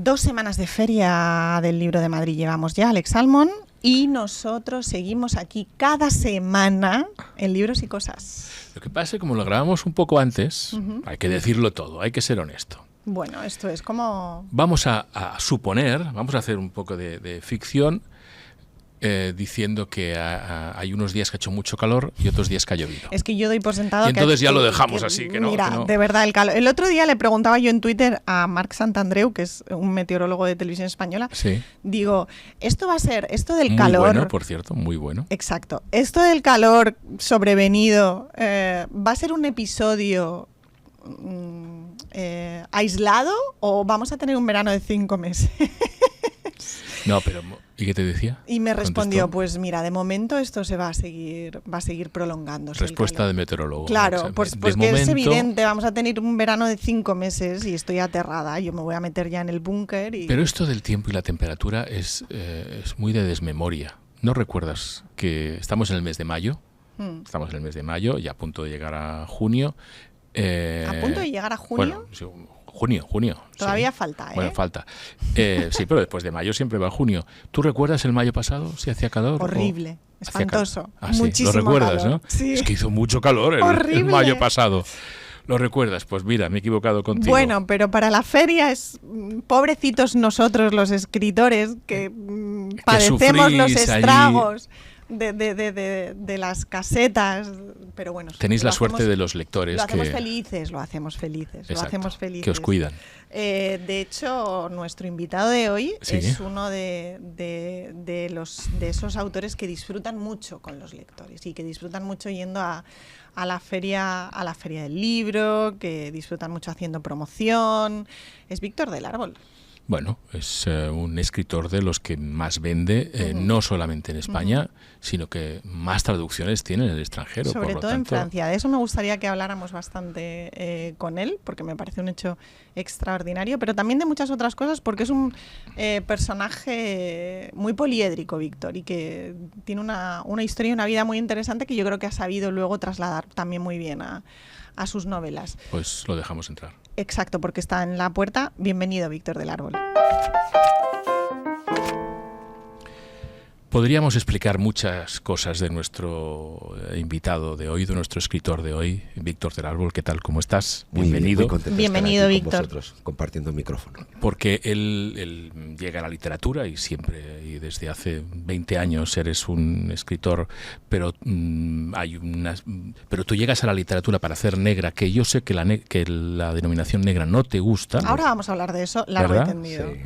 2 semanas de Feria del Libro de Madrid llevamos ya, Alex Salmond, y nosotros seguimos aquí cada semana en Libros y Cosas. Lo que pasa es que como lo grabamos un poco antes, hay que decirlo todo, hay que ser honesto. Bueno, esto es como... Vamos a suponer, vamos a hacer un poco de ficción, diciendo que hay unos días que ha hecho mucho calor y otros días que ha llovido. Es que yo doy por sentado y entonces que... ya lo dejamos así, que no. Mira, que no. de verdad, el calor. El otro día le preguntaba yo en Twitter a Marc Santandreu, que es un meteorólogo de televisión española, Sí. digo, esto va a ser, esto del Muy calor... bueno, por cierto, muy bueno. Exacto. Esto del calor sobrevenido, ¿va a ser un episodio aislado o vamos a tener un verano de 5 meses? No, pero ¿y qué te decía? Y me respondió, ¿Contestó? pues mira, de momento esto se va a seguir prolongándose. Respuesta de meteorólogo. Claro, O sea, pues de que es momento, evidente, vamos a tener un verano de 5 meses y estoy aterrada. Yo me voy a meter ya en el búnker y... Pero esto del tiempo y la temperatura es muy de desmemoria. ¿No recuerdas que estamos en el mes de mayo? Estamos en el mes de mayo, ya a punto de llegar a junio. ¿A punto de llegar a junio? Bueno, sí, junio. Todavía sí. falta, ¿eh? Bueno, falta. Sí, pero después de mayo siempre va junio. ¿Tú recuerdas el mayo pasado, si hacía calor? Horrible, espantoso. Sí, Muchísimo lo recuerdas, calor. ¿no? Sí. Es que hizo mucho calor el mayo pasado. ¿Lo recuerdas? Pues mira, me he equivocado contigo. Bueno, pero para la feria es pobrecitos nosotros los escritores que padecemos los estragos de las casetas, pero bueno. Tenéis la suerte de los lectores. Lo hacemos felices. Exacto, que os cuidan. De hecho, nuestro invitado de hoy ¿Sí? es uno de esos autores que disfrutan mucho con los lectores y que disfrutan mucho yendo a la feria del libro, que disfrutan mucho haciendo promoción. Es Víctor del Árbol. Bueno, es un escritor de los que más vende, no solamente en España, sino que más traducciones tiene en el extranjero. Sobre por lo todo en tanto, Francia. De eso me gustaría que habláramos bastante con él, porque me parece un hecho extraordinario, pero también de muchas otras cosas, porque es un personaje muy poliédrico, Víctor, y que tiene una historia y una vida muy interesante que yo creo que ha sabido luego trasladar también muy bien a sus novelas. Pues lo dejamos entrar. Exacto, porque está en la puerta. Bienvenido, Víctor del Árbol. Podríamos explicar muchas cosas de nuestro invitado de hoy, de nuestro escritor de hoy, Víctor del Árbol. ¿Qué tal? ¿Cómo estás? Bienvenido. Muy contento Bienvenido, de estar aquí Víctor. con vosotros, compartiendo el micrófono. Porque él llega a la literatura y siempre, y desde hace 20 años eres un escritor, pero pero tú llegas a la literatura para hacer negra, que yo sé que la denominación negra no te gusta. Ahora vamos a hablar de eso, largo y ¿Verdad? tendido. Sí.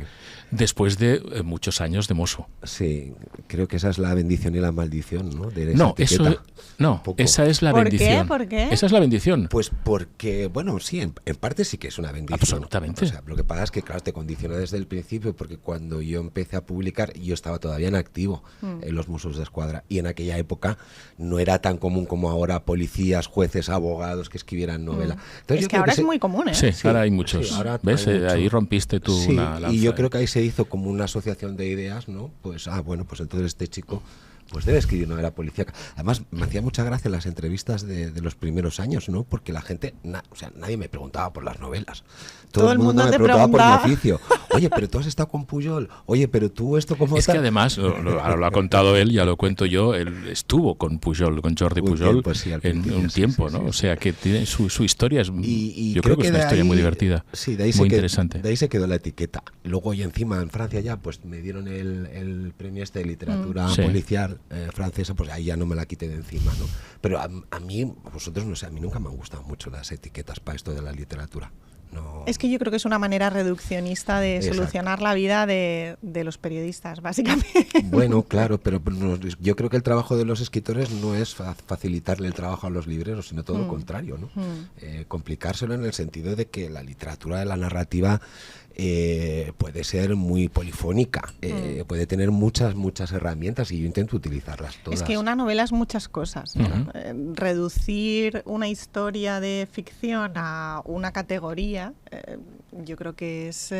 Después de muchos años de mozo. Sí, creo que esa es la bendición y la maldición, ¿no? De esa No, etiqueta. no, Un poco. esa es la ¿Por bendición. qué? ¿Por qué? Esa es la bendición. Pues porque, bueno, sí, en parte sí que es una bendición. Absolutamente. O sea, lo que pasa es que, claro, te condiciona desde el principio, porque cuando yo empecé a publicar, yo estaba todavía en activo en los Mossos de Escuadra, y en aquella época no era tan común como ahora policías, jueces, abogados que escribieran novela. Entonces, Es yo que creo ahora es se- muy común, ¿eh? Sí, Sí, ahora hay muchos. sí, ahora ¿Ves? hay mucho. Ahí rompiste tú Sí, una lanza. y yo creo que ahí se hizo como una asociación de ideas, ¿no? Pues, bueno, pues entonces este chico pues debe escribir novela policíaca. Además, me hacía mucha gracia las entrevistas de los primeros años, ¿no? Porque la gente, o sea, nadie me preguntaba por las novelas. Todo el mundo me te preguntaba por preguntaba. mi oficio. Oye, pero tú has estado con Pujol. Oye, pero tú esto como Es que además, ahora lo ha contado él, ya lo cuento yo, él estuvo con Pujol, con Jordi Un Pujol, tiempo, sí, al en principio, un sí, tiempo, sí, ¿no? sí, O sea, que tiene su historia es, Y yo creo que es una de historia muy ahí- divertida, sí, de ahí muy interesante. De ahí se quedó la etiqueta. Luego, y encima en Francia ya, pues me dieron el premio este de literatura Sí. policial francesa, pues ahí ya no me la quité de encima, ¿no? Pero a mí, vosotros no sé, a mí nunca me han gustado mucho las etiquetas para esto de la literatura. No. Es que yo creo que es una manera reduccionista de Exacto. solucionar la vida de los periodistas, básicamente. Bueno, claro, pero yo creo que el trabajo de los escritores no es facilitarle el trabajo a los libreros, sino todo lo contrario, ¿no? Complicárselo en el sentido de que la literatura de la narrativa puede ser muy polifónica, puede tener muchas herramientas y yo intento utilizarlas todas. Es que una novela es muchas cosas, ¿no? Reducir una historia de ficción a una categoría yo creo que es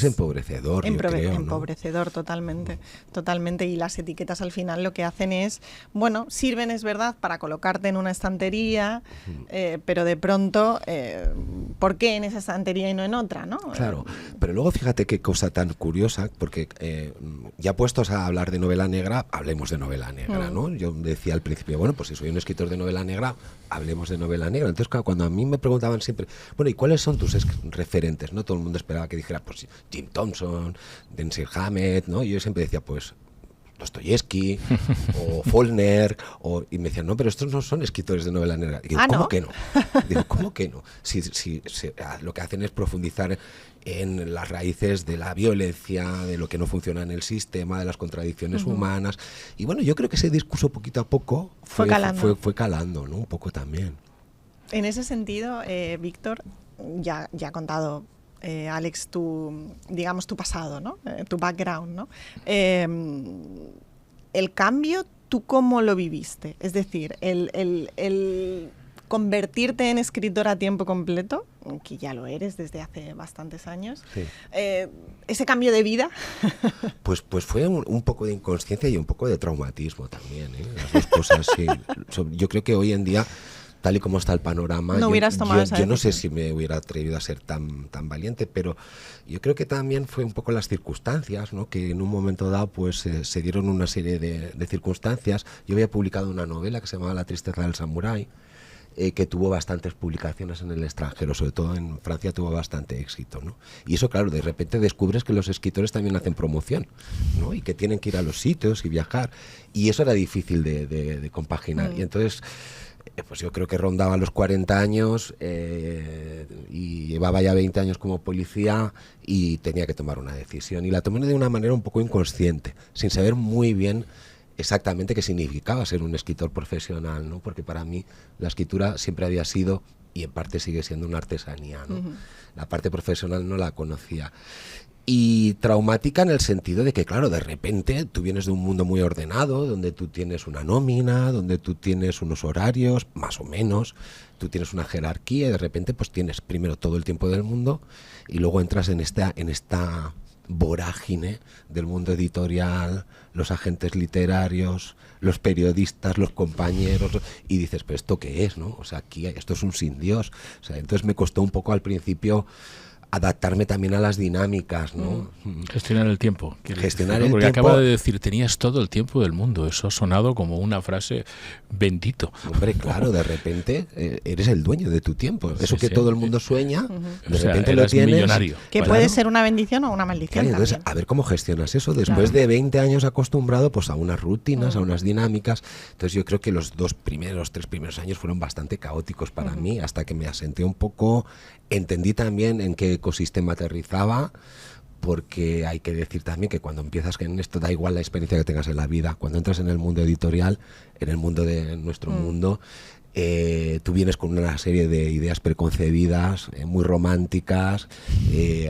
empobrecedor, yo creo, ¿no? Empobrecedor, totalmente. Y las etiquetas al final lo que hacen es, bueno, sirven, es verdad, para colocarte en una estantería, pero de pronto, ¿por qué en esa estantería y no en otra, no? Claro, pero luego fíjate qué cosa tan curiosa, porque ya puestos a hablar de novela negra, hablemos de novela negra, ¿no? Yo decía al principio, bueno, pues si soy un escritor de novela negra, hablemos de novela negra. Entonces, cuando a mí me preguntaban siempre, bueno, ¿y cuáles son tus referentes? ¿No? Todo el mundo esperaba que dijera, pues Jim Thompson, Denzel Hammett, ¿no? Y yo siempre decía, pues Dostoyevsky o Faulkner, y me decían, no, pero estos no son escritores de novela negra. Y digo, ¿cómo ¿no? que no? Digo, ¿cómo que no? Si lo que hacen es profundizar en las raíces de la violencia, de lo que no funciona en el sistema, de las contradicciones humanas. Y bueno, yo creo que ese discurso poquito a poco fue calando, ¿no? Un poco también. En ese sentido, Víctor, ya ha contado Alex tu pasado, ¿no? Tu background, ¿no? El cambio, ¿tú cómo lo viviste? Es decir, el convertirte en escritor a tiempo completo, que ya lo eres desde hace bastantes años, sí. Ese cambio de vida. Pues fue un poco de inconsciencia y un poco de traumatismo también, ¿eh? Las dos cosas, sí. Yo creo que hoy en día, tal y como está el panorama, no hubieras tomado esa decisión. Yo no sé si me hubiera atrevido a ser tan valiente, pero yo creo que también fue un poco las circunstancias, ¿no? Que en un momento dado pues se dieron una serie de circunstancias. Yo había publicado una novela que se llamaba La tristeza del samurái, que tuvo bastantes publicaciones en el extranjero, sobre todo en Francia tuvo bastante éxito, ¿no? Y eso, claro, de repente descubres que los escritores también hacen promoción, ¿no? Y que tienen que ir a los sitios y viajar, y eso era difícil de compaginar. Y entonces, pues yo creo que rondaba los 40 años y llevaba ya 20 años como policía y tenía que tomar una decisión. Y la tomé de una manera un poco inconsciente, sin saber muy bien exactamente qué significaba ser un escritor profesional, ¿no? Porque para mí la escritura siempre había sido, y en parte sigue siendo, una artesanía, ¿no? La parte profesional no la conocía. Y traumática en el sentido de que, claro, de repente tú vienes de un mundo muy ordenado, donde tú tienes una nómina, donde tú tienes unos horarios, más o menos, tú tienes una jerarquía, y de repente pues tienes primero todo el tiempo del mundo y luego entras en esta vorágine del mundo editorial, los agentes literarios, los periodistas, los compañeros, y dices, pero ¿esto qué es, no? O sea, aquí esto es un sin Dios. O sea, entonces me costó un poco al principio adaptarme también a las dinámicas, ¿no? Gestionar el tiempo. Gestionar el porque tiempo. Acaba de decir, tenías todo el tiempo del mundo. Eso ha sonado como una frase bendito. Hombre, claro, de repente eres el dueño de tu tiempo. Eso que todo el mundo sueña, de repente lo tienes. Millonario. Que puede ser una bendición o una maldición. Claro, entonces, a ver cómo gestionas eso después de 20 años acostumbrado pues a unas rutinas, a unas dinámicas. Entonces yo creo que los 3 primeros años fueron bastante caóticos para mí, hasta que me asenté un poco, entendí también en qué ecosistema aterrizaba, porque hay que decir también que cuando empiezas en esto, da igual la experiencia que tengas en la vida, cuando entras en el mundo editorial, en el mundo de nuestro mundo, tú vienes con una serie de ideas preconcebidas, muy románticas,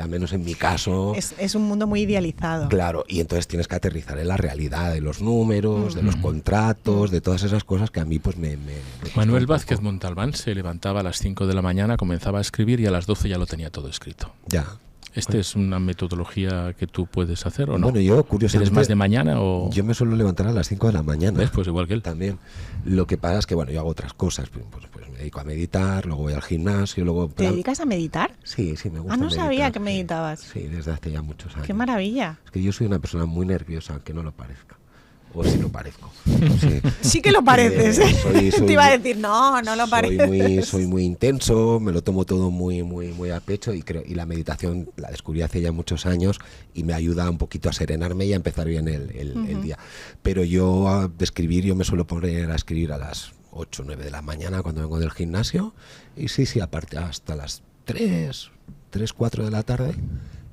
al menos en mi caso. Es un mundo muy idealizado. Claro, y entonces tienes que aterrizar en la realidad de los números, de los contratos, de todas esas cosas que a mí pues me Manuel Vázquez Montalbán se levantaba a las 5 de la mañana, comenzaba a escribir y a las 12 ya lo tenía todo escrito. Ya. ¿Esta es una metodología que tú puedes hacer o no? Bueno, yo curiosamente... ¿Eres más de mañana o...? Yo me suelo levantar a las 5 de la mañana. ¿Ves? Pues igual que él. También. Lo que pasa es que, bueno, yo hago otras cosas. Pues me dedico a meditar, luego voy al gimnasio, luego... ¿Te dedicas a meditar? Sí, me gusta meditar. Sabía que meditar. meditabas. Sí, desde hace ya muchos años. ¡Qué maravilla! Es que yo soy una persona muy nerviosa, aunque no lo parezca. O si lo parezco. Sí que lo pareces. Te iba a decir, no lo pareces. Soy muy intenso, me lo tomo todo muy a pecho y la meditación la descubrí hace ya muchos años y me ayuda un poquito a serenarme y a empezar bien el día. Pero yo me suelo poner a escribir a las 8 o 9 de la mañana cuando vengo del gimnasio y sí, aparte hasta las 3, 4 de la tarde.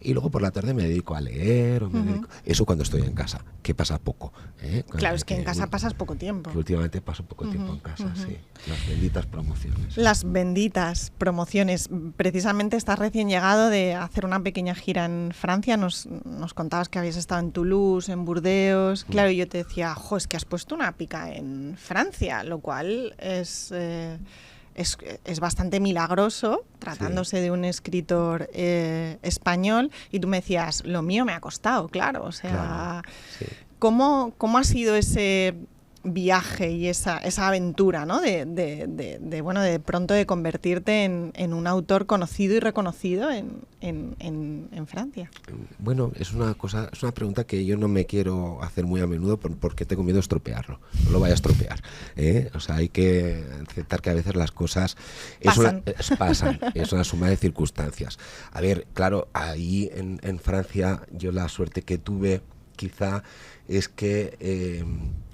Y luego por la tarde me dedico a leer, eso cuando estoy en casa, que pasa poco. Claro, es que en casa pasas poco tiempo. Que últimamente paso poco tiempo en casa, sí. Las benditas promociones. Las benditas promociones. Precisamente estás recién llegado de hacer una pequeña gira en Francia. Nos contabas que habías estado en Toulouse, en Burdeos. Claro, y yo te decía, es que has puesto una pica en Francia, lo cual es es bastante milagroso, tratándose de un escritor español, y tú me decías, lo mío me ha costado, claro. O sea, claro, sí. ¿cómo ha sido ese viaje y esa aventura, ¿no? De pronto de convertirte en un autor conocido y reconocido en Francia? Bueno, es una pregunta que yo no me quiero hacer muy a menudo porque tengo miedo de estropearlo. No lo vaya a estropear, ¿eh? O sea, hay que aceptar que a veces las cosas pasan. Es una suma de circunstancias. A ver, claro, ahí en Francia yo la suerte que tuve quizá es que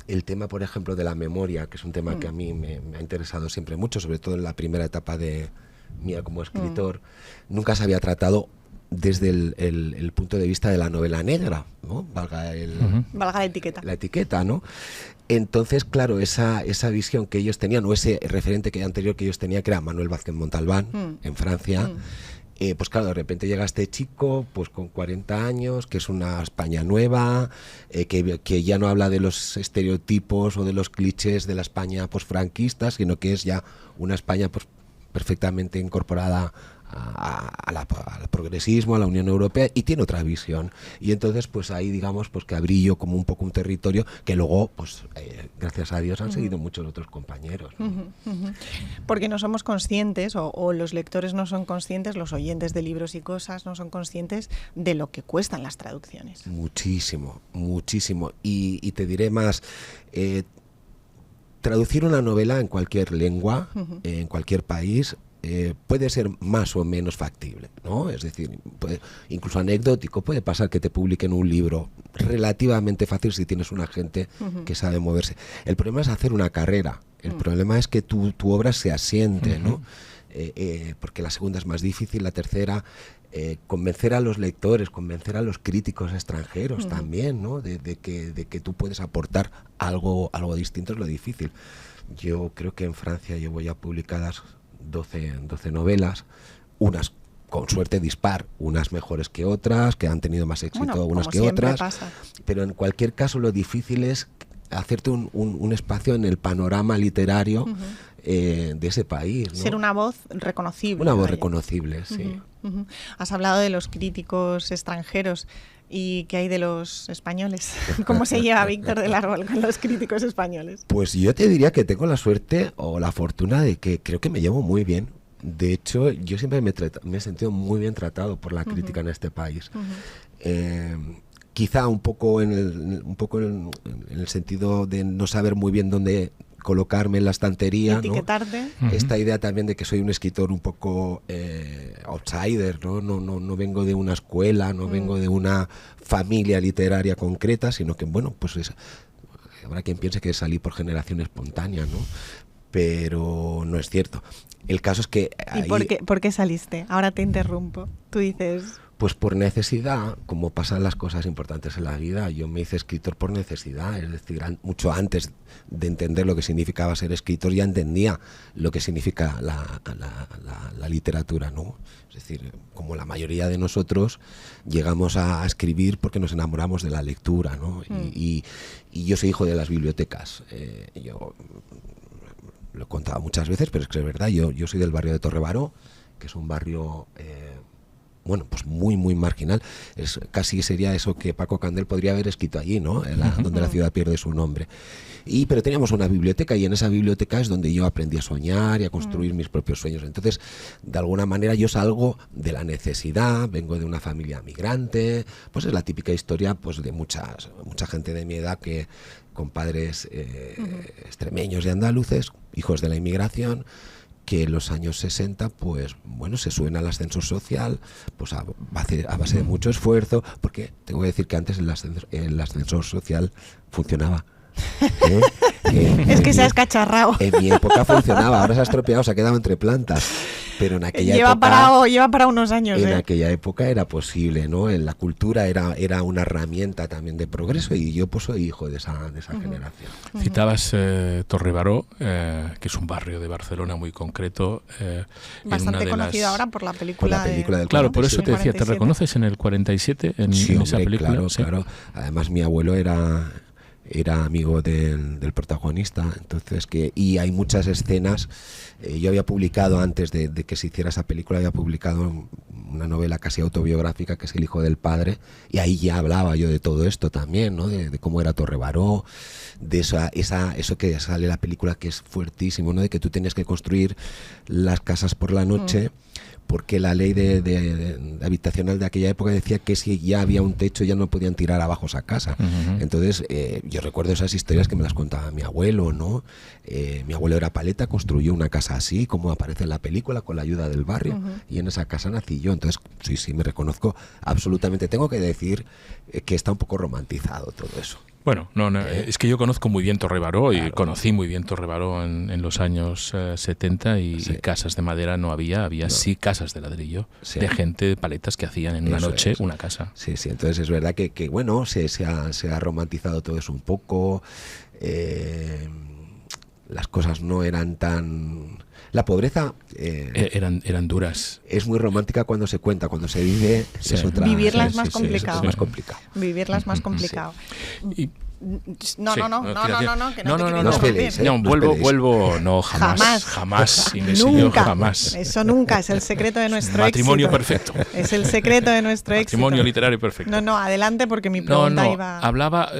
el tema, por ejemplo, de la memoria, que es un tema que a mí me ha interesado siempre mucho, sobre todo en la primera etapa mía como escritor, nunca se había tratado desde el punto de vista de la novela negra, ¿no? Valga la etiqueta. La etiqueta, ¿no? Entonces, claro, esa visión que ellos tenían, o ese referente anterior que ellos tenían, que era Manuel Vázquez Montalbán, en Francia, pues claro, de repente llega este chico pues con 40 años, que es una España nueva, que ya no habla de los estereotipos o de los clichés de la España posfranquista, sino que es ya una España pues perfectamente incorporada al progresismo, a la Unión Europea, y tiene otra visión. Y entonces pues ahí digamos pues que abrí yo como un poco un territorio que luego pues gracias a Dios han seguido muchos otros compañeros, ¿no? Porque no somos conscientes, o los lectores no son conscientes, los oyentes de Libros y Cosas no son conscientes de lo que cuestan las traducciones. Muchísimo, muchísimo. Y te diré más, traducir una novela en cualquier lengua, en cualquier país, puede ser más o menos factible, ¿no? Es decir, incluso anecdótico, puede pasar que te publiquen un libro relativamente fácil si tienes un agente que sabe moverse. El problema es hacer una carrera, el problema es que tu obra se asiente, ¿no? Porque la segunda es más difícil, la tercera, convencer a los lectores, convencer a los críticos extranjeros también, ¿no? De que tú puedes aportar algo distinto es lo difícil. Yo creo que en Francia llevo ya publicadas 12 novelas, unas con suerte dispar, unas mejores que otras, que han tenido más éxito unas que otras, pasa. Pero en cualquier caso lo difícil es hacerte un espacio en el panorama literario de ese país, ¿no? Ser una voz reconocible. Una voz reconocible, sí. Has hablado de los críticos extranjeros. ¿Y qué hay de los españoles? ¿Cómo se lleva Víctor del Árbol con los críticos españoles? Pues yo te diría que tengo la suerte o la fortuna de que creo que me llevo muy bien. De hecho, yo siempre me he sentido muy bien tratado por la crítica en este país. Quizá un poco en el sentido de no saber muy bien dónde colocarme en la estantería, etiquetarte, ¿no? Esta idea también de que soy un escritor un poco outsider, no vengo de una escuela, no vengo de una familia literaria concreta, sino que bueno, pues habrá quien piense que salí por generación espontánea, ¿no? Pero no es cierto. El caso es que ¿Y por qué saliste? Ahora te interrumpo. Tú dices... Pues por necesidad, como pasan las cosas importantes en la vida. Yo me hice escritor por necesidad, es decir, mucho antes de entender lo que significaba ser escritor, ya entendía lo que significa la literatura, ¿no? Es decir, como la mayoría de nosotros llegamos a escribir porque nos enamoramos de la lectura, ¿no? Y yo soy hijo de las bibliotecas. Yo lo he contado muchas veces, pero es que es verdad. Yo soy del barrio de Torre-Baró, que es un barrio... bueno, pues muy, muy marginal. Casi sería eso que Paco Candel podría haber escrito allí, ¿no? Donde la ciudad pierde su nombre. Pero teníamos una biblioteca, y en esa biblioteca es donde yo aprendí a soñar y a construir mis propios sueños. Entonces, de alguna manera yo salgo de la necesidad, vengo de una familia migrante, pues es la típica historia pues de mucha gente de mi edad que con padres extremeños y andaluces, hijos de la inmigración, que en los años 60, pues bueno, se suben al ascensor social, pues a base de mucho esfuerzo, porque tengo que decir que antes el ascensor social funcionaba. Es que se ha escacharrado. En mi época funcionaba, ahora se ha estropeado, se ha quedado entre plantas. Pero en aquella época... Lleva para unos años. En aquella época era posible, ¿no? La cultura era una herramienta también de progreso, y yo pues soy hijo de esa generación. Citabas Torre-Baró, que es un barrio de Barcelona muy concreto. Bastante conocido ahora por la película del Claro, por eso te decía, ¿te reconoces en el 47? Sí, en esa película? Claro. Además mi abuelo era era amigo del protagonista, entonces y hay muchas escenas. Yo había publicado, antes de que se hiciera esa película, había publicado una novela casi autobiográfica que es El hijo del padre, y ahí ya hablaba yo de todo esto también, ¿no? De cómo era Torre-Baró, de eso que sale en la película, que es fuertísimo, ¿no? De que tú tenías que construir las casas por la noche, porque la ley de habitacional de aquella época decía que si ya había un techo ya no podían tirar abajo esa casa. Entonces yo recuerdo esas historias que me las contaba mi abuelo, ¿no? Mi abuelo era paleta, construyó una casa así como aparece en la película, con la ayuda del barrio, y en esa casa nací yo. Entonces sí, me reconozco absolutamente. Tengo que decir que está un poco romantizado todo eso. Bueno, es que yo conozco muy bien Torre-Baró, y conocí muy bien Torre-Baró en los años 70 y casas de madera no había, sí casas de ladrillo, de gente, de paletas que hacían en una noche una casa. Sí, entonces es verdad que bueno, se ha romantizado todo eso un poco, las cosas no eran tan... La pobreza eran duras. Es muy romántica cuando se cuenta, cuando se vive es otra. Vivirla es más complicado. Es más complicado. Vivirla es más complicado. Y, No, que no te No esperéis, vuelvo, no, jamás, nunca, jamás. Eso nunca, es el secreto de nuestro matrimonio éxito. Perfecto. Es el secreto de nuestro éxito. Matrimonio literario perfecto. No, adelante, porque mi pregunta iba...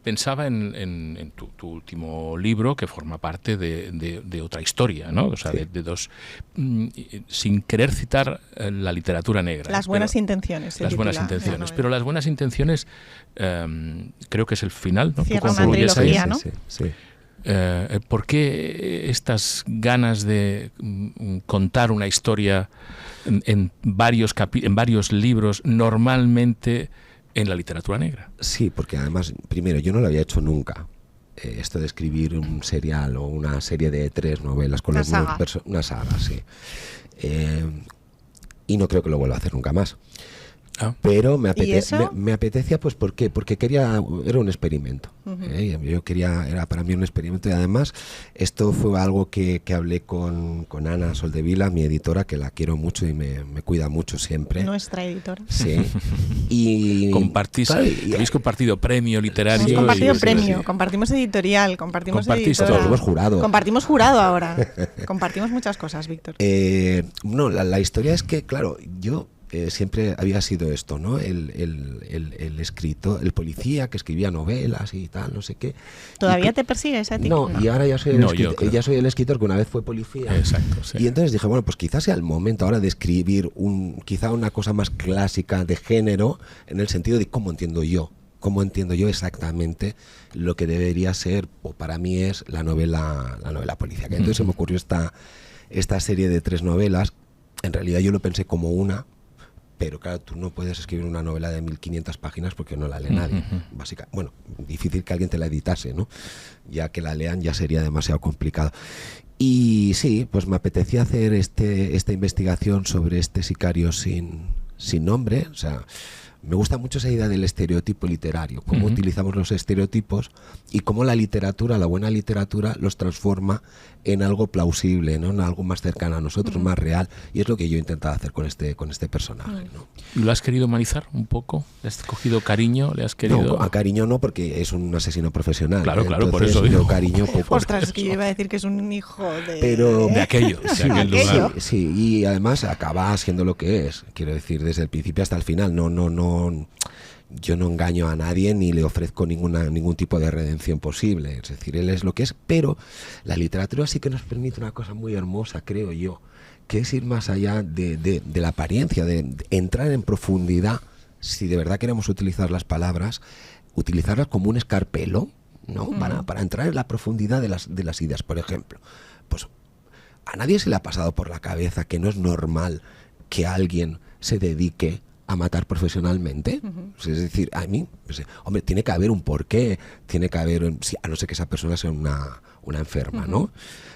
Pensaba en tu último libro, que forma parte de otra historia, ¿no? O sea, de dos... sin querer citar la literatura negra. Las buenas intenciones. Las buenas intenciones. Pero las buenas intenciones, creo que es el final, ¿no? Cierra una trilogía, ¿no? Sí. ¿Por qué estas ganas de contar una historia en varios libros, normalmente en la literatura negra? Sí, porque además, primero, yo no lo había hecho nunca. Esto de escribir un serial o una serie de 3 novelas con los mismos personajes. Una saga, sí. Y no creo que lo vuelva a hacer nunca más. Pero me apetecía, pues ¿por qué? Porque era un experimento. Era para mí un experimento, y además esto fue algo que hablé con Ana Soldevila, mi editora, que la quiero mucho y me cuida mucho siempre. Nuestra editora. Sí. Y habéis compartido premio literario. Hemos compartido premio, compartimos editorial, compartimos editora. Hemos jurado. Compartimos jurado ahora. Compartimos muchas cosas, Víctor. No, la historia es que, claro, yo... siempre había sido esto, ¿no? El escritor, el policía que escribía novelas y tal, no sé qué. ¿Todavía te persigue esa ética? No, y ahora ya soy el escritor que una vez fue policía. Exacto, sí. Y entonces dije, bueno, pues quizás sea el momento ahora de escribir quizá una cosa más clásica de género, en el sentido de cómo entiendo yo exactamente lo que debería ser, o para mí es, la novela policíaca. Entonces se me ocurrió esta serie de 3 novelas. En realidad yo lo pensé como una, pero claro, tú no puedes escribir una novela de 1500 páginas porque no la lee nadie. Básicamente, bueno, difícil que alguien te la editase, ¿no? Ya que la lean ya sería demasiado complicado. Y sí, pues me apetecía hacer esta investigación sobre este sicario sin nombre. O sea, me gusta mucho esa idea del estereotipo literario, cómo utilizamos los estereotipos y cómo la literatura, la buena literatura, los transforma en algo plausible, ¿no? En algo más cercano a nosotros, más real, y es lo que yo he intentado hacer con este personaje, ¿no? ¿Lo has querido humanizar un poco? ¿Le has cogido cariño? ¿Le has querido...? No, a cariño no, porque es un asesino profesional. Claro, Entonces, por eso digo. Cariño poco. Ostras, es que yo iba a decir que es un hijo de... Pero, de aquel lugar. Sí, y además acaba siendo lo que es. Quiero decir, desde el principio hasta el final. Yo no engaño a nadie ni le ofrezco ningún tipo de redención posible. Es decir, él es lo que es, pero la literatura sí que nos permite una cosa muy hermosa, creo yo, que es ir más allá de la apariencia, de entrar en profundidad. Si de verdad queremos utilizar las palabras, utilizarlas como un escarpelo, ¿no? Para entrar en la profundidad de las ideas. Por ejemplo, pues a nadie se le ha pasado por la cabeza que no es normal que alguien se dedique a matar profesionalmente. Es decir, a mí, hombre, tiene que haber un porqué, tiene que haber, a no ser que esa persona sea una enferma, ¿no?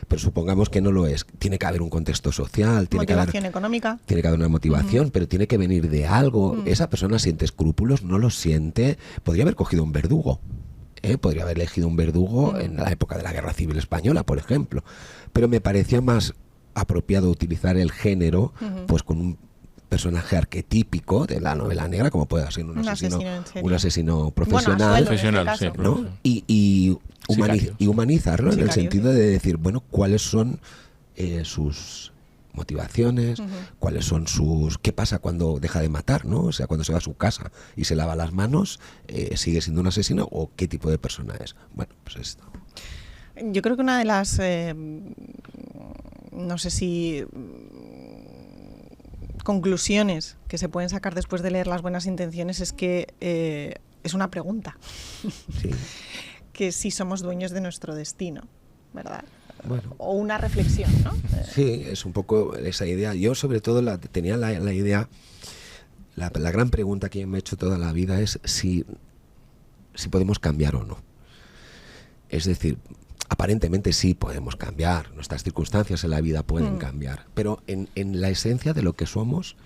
Pero supongamos que no lo es. Tiene que haber un contexto social, tiene motivación económica. Tiene que haber una motivación, pero tiene que venir de algo. Esa persona siente escrúpulos, no los siente. Podría haber cogido un verdugo. Podría haber elegido un verdugo en la época de la Guerra Civil Española, por ejemplo. Pero me parecía más apropiado utilizar el género, pues con personaje arquetípico de la novela negra, como puede ser un asesino profesional, ¿no? Y humanizarlo en el sentido de decir, bueno, cuáles son sus motivaciones, cuáles son qué pasa cuando deja de matar, ¿no? O sea, cuando se va a su casa y se lava las manos, ¿sigue siendo un asesino o qué tipo de persona es? Bueno, pues esto. Yo creo que una de las no sé si conclusiones que se pueden sacar después de leer Las buenas intenciones es que es una pregunta. Sí. Que si somos dueños de nuestro destino, ¿verdad? Bueno. O una reflexión, ¿no? Sí, es un poco esa idea. Yo sobre todo tenía la idea, la gran pregunta que me he hecho toda la vida es si podemos cambiar o no. Es decir, aparentemente sí podemos cambiar, nuestras circunstancias en la vida pueden cambiar, pero en la esencia de lo que somos,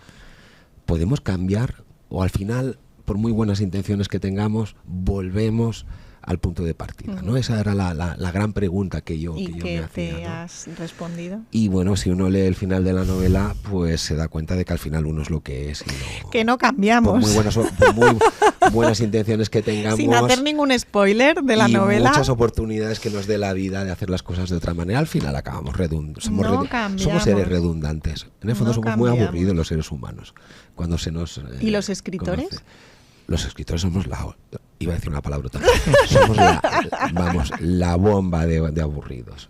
¿podemos cambiar? O al final, por muy buenas intenciones que tengamos, volvemos al punto de partida, ¿no? Esa era la gran pregunta que yo me hacía. ¿Y qué te has respondido? Y bueno, si uno lee el final de la novela, pues se da cuenta de que al final uno es lo que es. Que no cambiamos. Por muy buenas intenciones que tengamos. Sin hacer ningún spoiler de la novela. Y muchas oportunidades que nos dé la vida de hacer las cosas de otra manera, al final acabamos somos seres redundantes. En el fondo somos muy aburridos los seres humanos. Cuando se nos ¿Y los escritores? Conoce. Los escritores somos iba a decir una palabrota, somos la bomba de aburridos,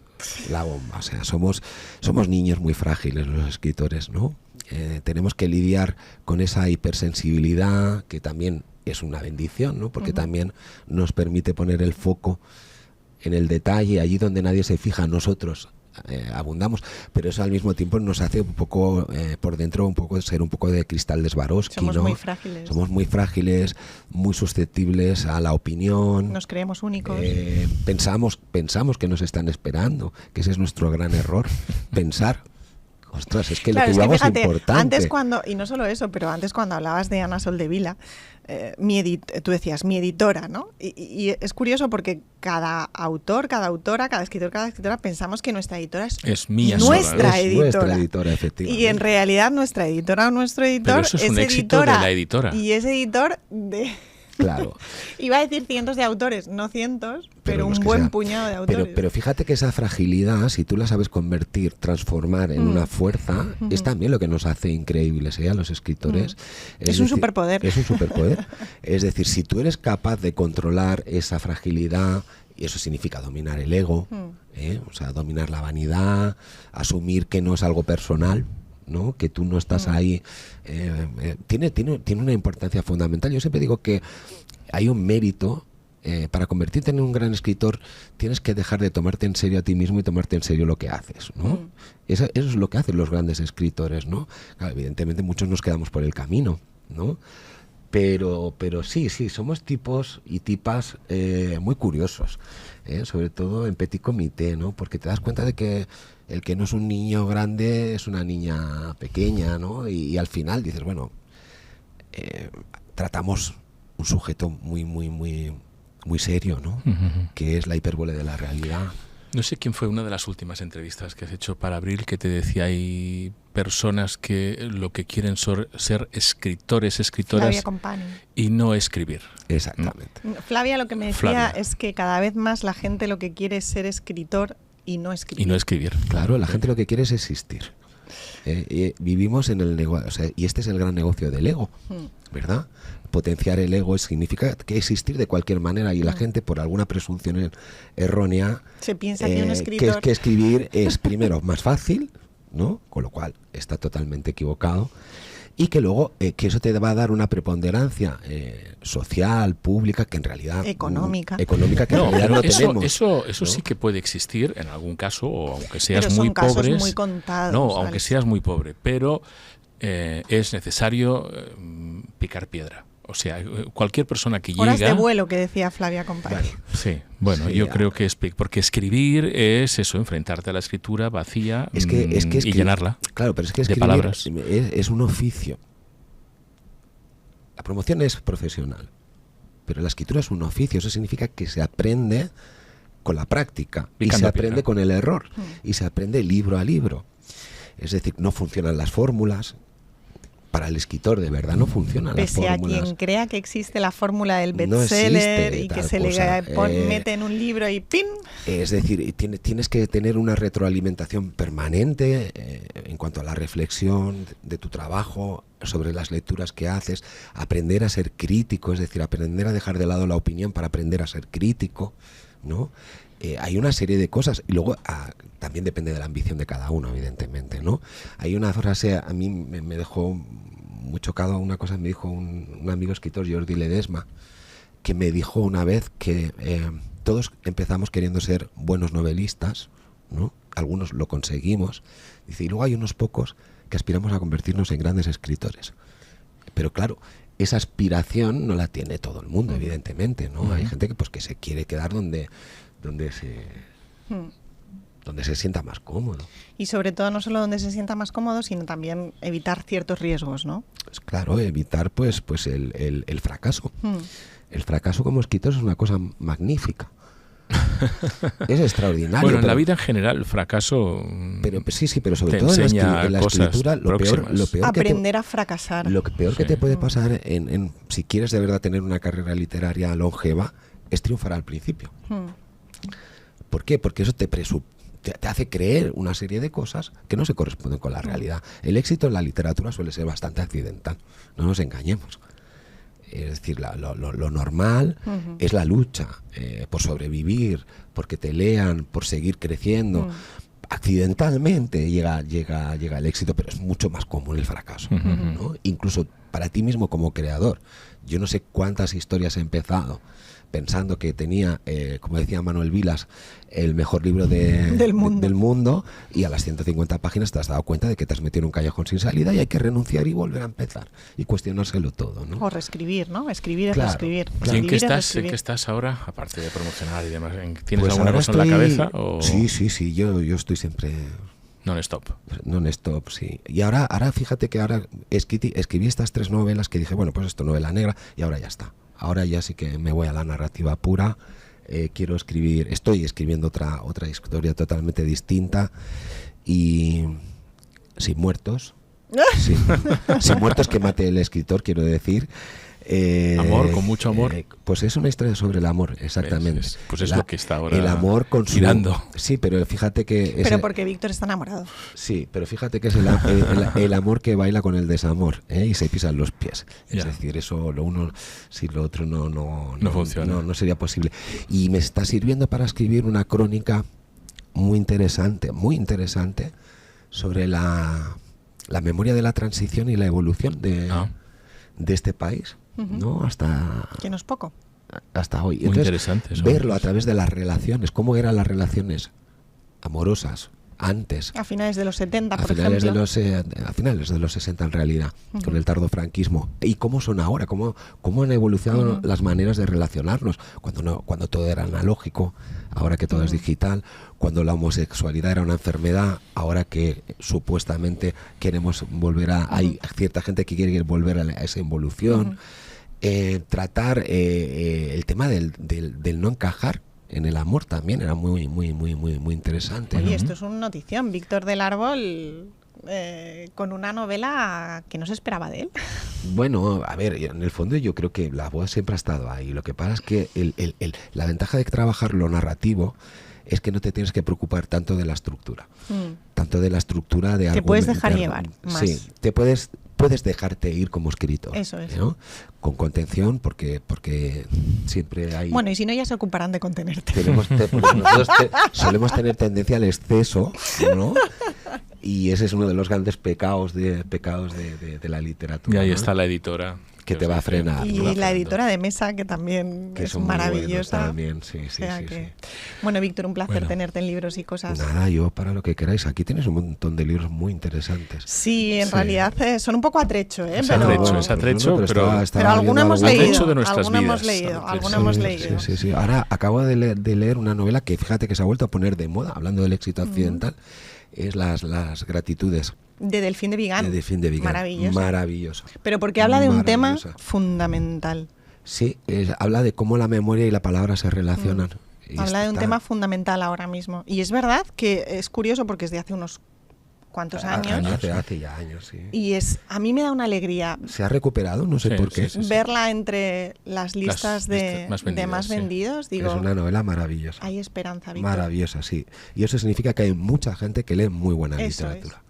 la bomba, o sea, somos niños muy frágiles los escritores, ¿no? Tenemos que lidiar con esa hipersensibilidad que también es una bendición, ¿no? Porque también nos permite poner el foco en el detalle, allí donde nadie se fija. Nosotros abundamos, pero eso al mismo tiempo nos hace un poco por dentro ser un poco de cristal de Swarovski, somos, ¿no? muy frágiles. Somos muy frágiles, muy susceptibles a la opinión. Nos creemos únicos. Pensamos que nos están esperando, que ese es nuestro gran error, pensar. Ostras, es que lo que llevamos es importante. Antes y no solo eso, pero antes cuando hablabas de Ana Soldevila, tú decías mi editora, ¿no? Y es curioso porque cada autor, cada autora, cada escritora pensamos que nuestra editora es mía nuestra sola, editora. Nuestra editora, efectivamente. Y en realidad nuestra editora o nuestro editor pero eso es un éxito de la editora. Y es editor de... Claro. Iba a decir cientos de autores, no cientos, pero un buen puñado de autores. Pero fíjate que esa fragilidad, si tú la sabes convertir, transformar en una fuerza, es también lo que nos hace increíbles a los escritores. Es un superpoder. Es un superpoder. Es decir, si tú eres capaz de controlar esa fragilidad, y eso significa dominar el ego, o sea, dominar la vanidad, asumir que no es algo personal, ¿no? Que tú no estás ahí, tiene una importancia fundamental. Yo siempre digo que hay un mérito para convertirte en un gran escritor. Tienes que dejar de tomarte en serio a ti mismo y tomarte en serio lo que haces, ¿no? Eso es lo que hacen los grandes escritores, ¿no? Claro, evidentemente muchos nos quedamos por el camino, ¿no? Pero sí, somos tipos y tipas muy curiosos, sobre todo en petit comité, ¿no? Porque te das cuenta de que el que no es un niño grande es una niña pequeña, ¿no? Y al final dices, bueno, tratamos un sujeto muy, muy, muy, muy serio, ¿no? Que es la hipérbole de la realidad. No sé quién fue una de las últimas entrevistas que has hecho para Abril que te decía, hay personas que lo que quieren ser escritoras y no escribir. Exactamente. ¿No? Flavia lo que me decía es que cada vez más la gente lo que quiere es ser escritor y no escribir. Claro, la gente lo que quiere es existir. Vivimos en el negocio, o sea, y este es el gran negocio del ego, ¿verdad? Potenciar el ego significa que existir de cualquier manera, y la gente, por alguna presunción errónea, se piensa que un escritor... que escribir es primero más fácil, ¿no? Con lo cual está totalmente equivocado, y que luego que eso te va a dar una preponderancia social, pública, que en realidad económica que en realidad no tenemos. Eso ¿no? sí que puede existir en algún caso, o aunque seas pero muy pobre, muy contados, aunque seas muy pobre, pero es necesario picar piedra. O sea, cualquier persona que llega... Horas de vuelo, que decía Flavia Company. Sí, bueno, yo creo que es... Porque escribir es eso, enfrentarte a la escritura vacía y llenarla. Claro, pero es que escribir palabras. Es un oficio. La promoción es profesional, pero la escritura es un oficio. Eso significa que se aprende con la práctica, y se aprende con el error, y se aprende libro a libro. Es decir, no funcionan las fórmulas. para el escritor de verdad no funcionan las Pese fórmulas. a quien crea que existe la fórmula del No bestseller existe y que tal se cosa. le mete en un libro y ¡pin! Es decir, tienes que tener una retroalimentación permanente en cuanto a la reflexión de tu trabajo, sobre las lecturas que haces, aprender a ser crítico, es decir, aprender a dejar de lado la opinión para aprender a ser crítico, ¿no? Hay una serie de cosas y luego también depende de la ambición de cada uno, evidentemente, ¿no? Hay una frase, a mí me dejó muy chocado, una cosa me dijo un amigo escritor, Jordi Ledesma, que me dijo una vez que todos empezamos queriendo ser buenos novelistas, ¿no? Algunos lo conseguimos, dice, y luego hay unos pocos que aspiramos a convertirnos en grandes escritores. Pero claro, esa aspiración no la tiene todo el mundo, evidentemente, ¿no? Hay gente que se quiere quedar donde se sienta más cómodo. Y sobre todo no solo donde se sienta más cómodo, sino también evitar ciertos riesgos, ¿no? Pues claro, evitar pues el fracaso. El fracaso como escritor es una cosa magnífica. Es extraordinario. Bueno, en la vida en general, el fracaso. Pero sobre todo en la escritura, lo peor aprender a fracasar. Lo peor que te puede pasar si quieres de verdad tener una carrera literaria longeva es triunfar al principio. ¿Por qué? Porque eso te hace creer una serie de cosas que no se corresponden con la realidad. El éxito en la literatura suele ser bastante accidental, no nos engañemos. Es decir, lo normal es la lucha por sobrevivir, porque te lean, por seguir creciendo. Accidentalmente llega el éxito, pero es mucho más común el fracaso, ¿no? Incluso para ti mismo como creador. Yo no sé cuántas historias he empezado pensando que tenía, como decía Manuel Vilas, el mejor libro del mundo, y a las 150 páginas te has dado cuenta de que te has metido en un callejón sin salida y hay que renunciar y volver a empezar y cuestionárselo todo, ¿no? O reescribir, ¿no? Escribir es Claro, reescribir. claro. ¿Y en qué estás ahora, aparte de promocionar y demás? ¿Tienes Pues alguna cosa en la cabeza? O... Sí, yo estoy siempre... Non-stop. Non-stop, sí. Y ahora fíjate que ahora escribí estas 3 novelas que dije, bueno, pues esto, novela negra, y ahora ya está. Ahora ya sí que me voy a la narrativa pura. Estoy escribiendo otra historia totalmente distinta y sin muertos. Sin muertos que mate el escritor, quiero decir. Amor, con mucho amor. Pues es una historia sobre el amor, exactamente. Pues es lo que está ahora el amor con girando. Sí, pero fíjate que... Pero porque Víctor está enamorado. Sí, pero fíjate que es el amor que baila con el desamor, y se pisan los pies. Es decir, eso lo uno sin lo otro no funciona. No sería posible. Y me está sirviendo para escribir una crónica muy interesante sobre la memoria de la transición y la evolución de este país. ¿No? Que no es poco. Hasta hoy. Muy entonces, interesante eso. Verlo a través de las relaciones, cómo eran las relaciones amorosas antes. A finales de los 70, por ejemplo. A finales de los 60 en realidad, con el tardofranquismo. Y cómo son ahora, cómo han evolucionado las maneras de relacionarnos, cuando todo era analógico, ahora que todo es digital, cuando la homosexualidad era una enfermedad, ahora que supuestamente queremos volver hay cierta gente que quiere volver a esa evolución. Tratar el tema del no encajar en el amor también era muy interesante. Oye, ¿no? esto es una notición. Víctor del Árbol con una novela que no se esperaba de él. Bueno, a ver, en el fondo yo creo que la voz siempre ha estado ahí. Lo que pasa es que la ventaja de trabajar lo narrativo es que no te tienes que preocupar tanto de la estructura. Tanto de la estructura de algo. Te puedes dejar llevar más. Sí, puedes dejarte ir como escritor. Eso es. ¿No? Con contención, porque siempre hay... Bueno, y si no, ya se ocuparán de contenerte. Nosotros solemos tener tendencia al exceso, ¿no? Y ese es uno de los grandes pecados de la literatura. Y ahí ¿no? está la editora. Que te va a frenar. Y la editora de Mesa, que también es maravillosa. También, sí. Bueno, Víctor, un placer tenerte en Libros y Cosas. Nada, yo para lo que queráis. Aquí tienes un montón de libros muy interesantes. Sí, en realidad son un poco a trecho, Es a trecho, pero alguno hemos leído. De nuestras alguno vidas. hemos leído. Sí. Ahora acabo de leer una novela que fíjate que se ha vuelto a poner de moda, hablando del éxito accidental, es las Gratitudes. De Delfín de Vigán. Maravilloso. Pero porque habla de un tema fundamental. Sí, habla de cómo la memoria y la palabra se relacionan. Habla de un tema fundamental ahora mismo. Y es verdad que es curioso porque es de hace unos cuántos años. Hace ya años, sí. Y a mí me da una alegría. Se ha recuperado, no sé por qué. Verla entre las listas de más vendidos. Digo, es una novela maravillosa. Hay esperanza, Víctor. Maravillosa, sí. Y eso significa que hay mucha gente que lee muy buena literatura.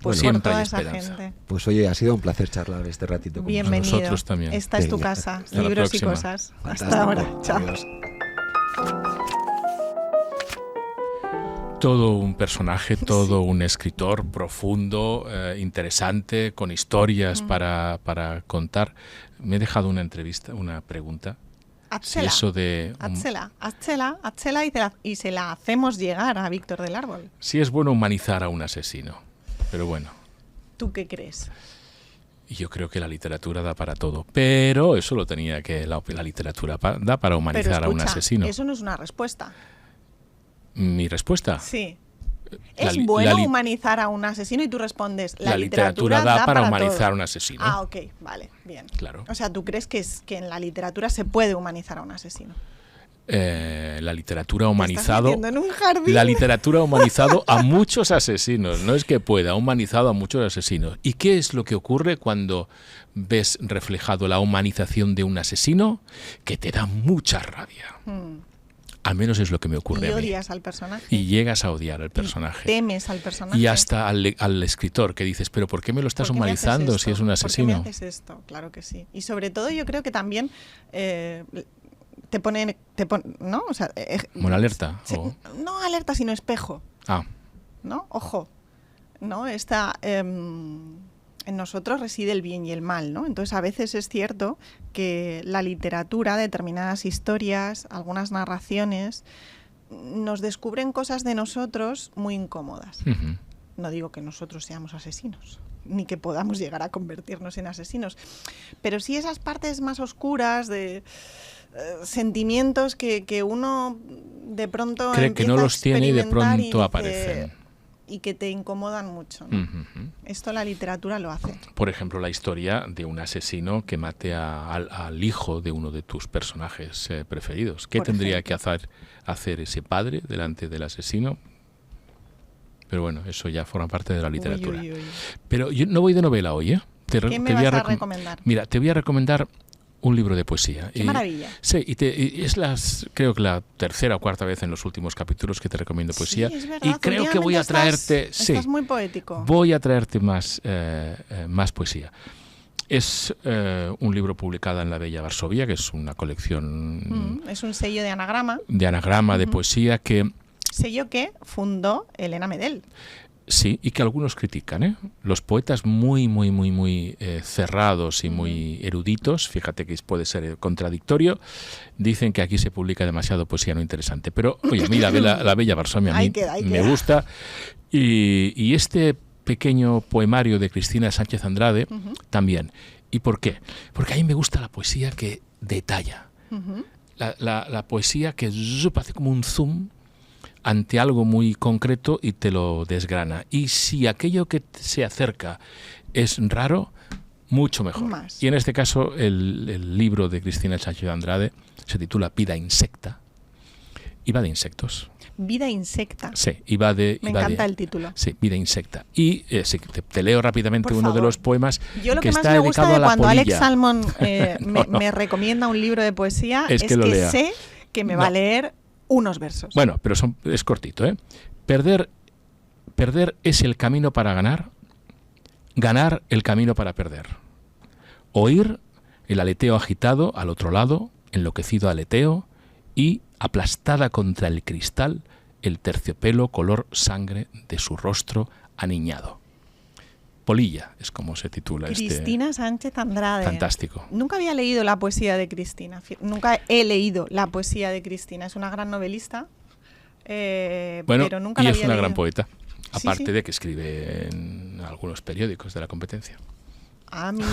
Pues bueno, por toda esa gente. Pues oye, ha sido un placer charlar este ratito con Bienvenido. Nosotros también. Esta es tu casa. Hasta Libros y cosas. Fantástico. Hasta ahora. Chao. Adiós. Todo un personaje, todo un escritor profundo, interesante, con historias para contar. Me he dejado una pregunta. Házela, si eso de házela y se la hacemos llegar a Víctor del Árbol. Si es bueno humanizar a un asesino, pero bueno. ¿Tú qué crees? Yo creo que la literatura da para todo, pero eso lo tenía que la literatura da para humanizar a un asesino. Eso no es una respuesta. ¿Mi respuesta? Sí. ¿Es bueno humanizar a un asesino? Y tú respondes, la literatura da para humanizar a un asesino. Ah, ok, vale, bien. Claro. O sea, ¿tú crees que en la literatura se puede humanizar a un asesino? La literatura ha humanizado. ¿Te estás metiendo en un jardín? La literatura ha humanizado a muchos asesinos. No es que pueda, ha humanizado a muchos asesinos. ¿Y qué es lo que ocurre cuando ves reflejado la humanización de un asesino? Que te da mucha rabia. Al menos es lo que me ocurre a mí. Y odias al personaje. Y llegas a odiar al personaje. Y temes al personaje. Y hasta al escritor, que dices, pero ¿por qué me lo estás humanizando si es un asesino? ¿Por qué me haces esto? Claro que sí. Y sobre todo yo creo que también te pone, ¿no? O sea, ¿Una alerta? No alerta, sino espejo. ¿No? Ojo. ¿No? En nosotros reside el bien y el mal, ¿no? Entonces, a veces es cierto que la literatura, determinadas historias, algunas narraciones, nos descubren cosas de nosotros muy incómodas. No digo que nosotros seamos asesinos, ni que podamos llegar a convertirnos en asesinos, pero sí esas partes más oscuras de sentimientos que uno de pronto cree que no los tiene y de pronto aparecen. Y que te incomodan mucho, ¿no? Esto la literatura lo hace. Por ejemplo, la historia de un asesino que mate al hijo de uno de tus personajes preferidos. ¿Qué tendría que hacer ese padre delante del asesino? Pero bueno, eso ya forma parte de la literatura. Uy. Pero yo no voy de novela hoy, ¿eh? ¿Qué me vas a recomendar? Mira, te voy a recomendar un libro de poesía. ¡Qué maravilla! Sí, y es creo que la tercera o cuarta vez en los últimos capítulos que te recomiendo poesía. Sí, es verdad. Y creo que voy a traerte... Estás muy poético. Voy a traerte más poesía. Es un libro publicado en La Bella Varsovia, que es una colección... es un sello de anagrama. De poesía que... Sello que fundó Elena Medel. Sí, y que algunos critican, ¿eh? Los poetas muy cerrados y muy eruditos, fíjate que puede ser contradictorio, dicen que aquí se publica demasiado poesía no interesante. Pero, oye, mira, la Bella Varsovia a mí me gusta. Y este pequeño poemario de Cristina Sánchez Andrade también. ¿Y por qué? Porque a mí me gusta la poesía que detalla. La poesía que hace como un zoom ante algo muy concreto y te lo desgrana. Y si aquello que se acerca es raro, mucho mejor. Más. Y en este caso, el libro de Cristina Sánchez Andrade se titula Vida insecta y va de insectos. Vida insecta. Sí, y va de... Me encanta el título. Sí, Vida insecta. Y te leo rápidamente uno de los poemas Yo lo que más está me gusta dedicado de a la cuando polilla. Alex Salmond me recomienda un libro de poesía es que sé que me va a leer unos versos. Bueno, pero es cortito, ¿eh? Perder es el camino para ganar, ganar el camino para perder. Oír el aleteo agitado al otro lado, enloquecido aleteo, y aplastada contra el cristal el terciopelo color sangre de su rostro aniñado. Polilla es como se titula Cristina Sánchez Andrade. Fantástico. Nunca había leído la poesía de Cristina. Nunca he leído la poesía de Cristina. Es una gran novelista, pero nunca la había y es una leído. gran poeta. Aparte sí. de que escribe en algunos periódicos de la competencia. Amigo.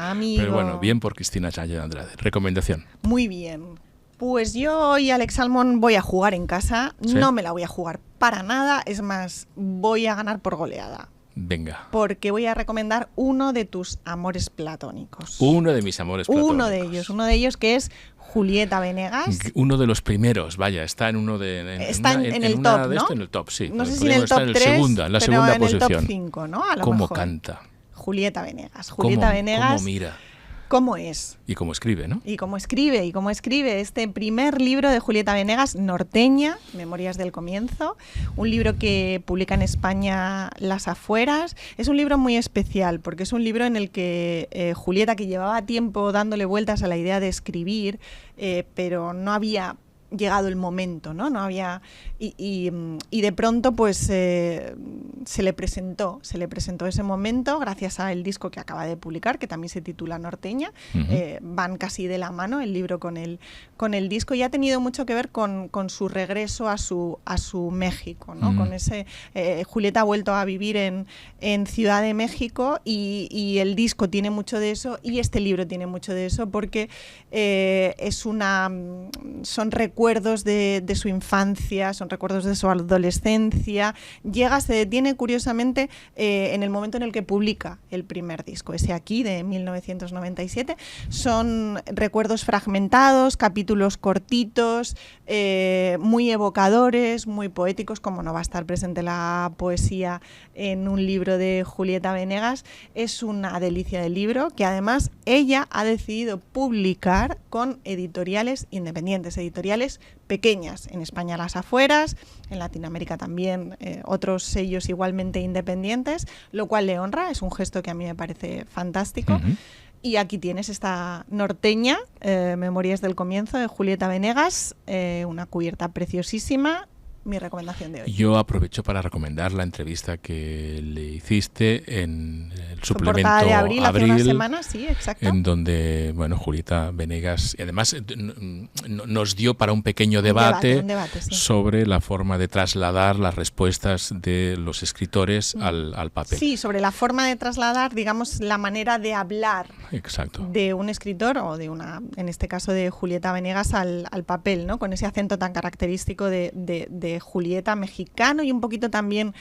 Pero bueno, bien por Cristina Sánchez Andrade. Recomendación. Muy bien. Pues yo hoy, Alex Salmond, voy a jugar en casa. ¿Sí? No me la voy a jugar para nada. Es más, voy a ganar por goleada. Venga. Porque voy a recomendar uno de tus amores platónicos. Uno de mis amores platónicos. Uno de ellos que es Julieta Venegas. Uno de los primeros, vaya, está en uno de... Está en el top, ¿no? En el top, sí. No sé si en el top 3, en la segunda posición. En el top 5, ¿no? A lo ¿Cómo mejor. Canta? Julieta Venegas. Venegas. ¿Cómo mira? ¿Cómo es? Y cómo escribe, ¿no? Y cómo escribe este primer libro de Julieta Venegas, Norteña, Memorias del Comienzo, un libro que publica en España Las Afueras. Es un libro muy especial porque es un libro en el que Julieta, que llevaba tiempo dándole vueltas a la idea de escribir, pero no había llegado el momento, ¿no? No había y de pronto pues se le presentó ese momento gracias al disco que acaba de publicar, que también se titula Norteña. Van casi de la mano el libro con el disco, y ha tenido mucho que ver con su regreso a su México, ¿no? Con ese Julieta ha vuelto a vivir en Ciudad de México, y el disco tiene mucho de eso, y este libro tiene mucho de eso, porque son recuerdos de su infancia, son recuerdos de su adolescencia. Se detiene curiosamente en el momento en el que publica el primer disco, ese Aquí, de 1997. Son recuerdos fragmentados, capítulos cortitos, muy evocadores, muy poéticos. Como no va a estar presente la poesía en un libro de Julieta Venegas, es una delicia de libro, que además ella ha decidido publicar con editoriales independientes, editoriales pequeñas. En España Las Afueras, en Latinoamérica también otros sellos igualmente independientes, lo cual le honra, es un gesto que a mí me parece fantástico. Y aquí tienes esta Norteña, Memorias del Comienzo, de Julieta Venegas, una cubierta preciosísima. Mi recomendación de hoy. Yo aprovecho para recomendar la entrevista que le hiciste en el suplemento de Abril, hace unas semanas, sí, exacto. En donde, bueno, Julieta Venegas, y además nos dio para un pequeño debate, sí, sobre la forma de trasladar las respuestas de los escritores al papel. Sí, sobre la forma de trasladar, digamos, la manera de hablar. Exacto. De un escritor, o en este caso de Julieta Venegas, al papel, ¿no? Con ese acento tan característico de Julieta, mexicano y un poquito también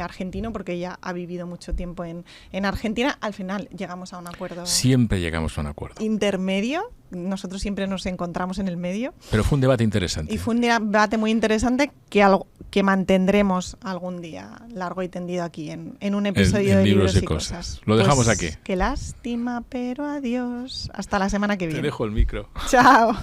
argentino, porque ella ha vivido mucho tiempo en Argentina. Al final llegamos a un acuerdo. Siempre llegamos a un acuerdo intermedio. Nosotros siempre nos encontramos en el medio. Pero fue un debate interesante. Y fue un debate muy interesante que mantendremos algún día largo y tendido aquí en un episodio de Libros y Cosas. Lo dejamos aquí. Qué lástima, pero adiós. Hasta la semana que viene. Te dejo el micro. Chao.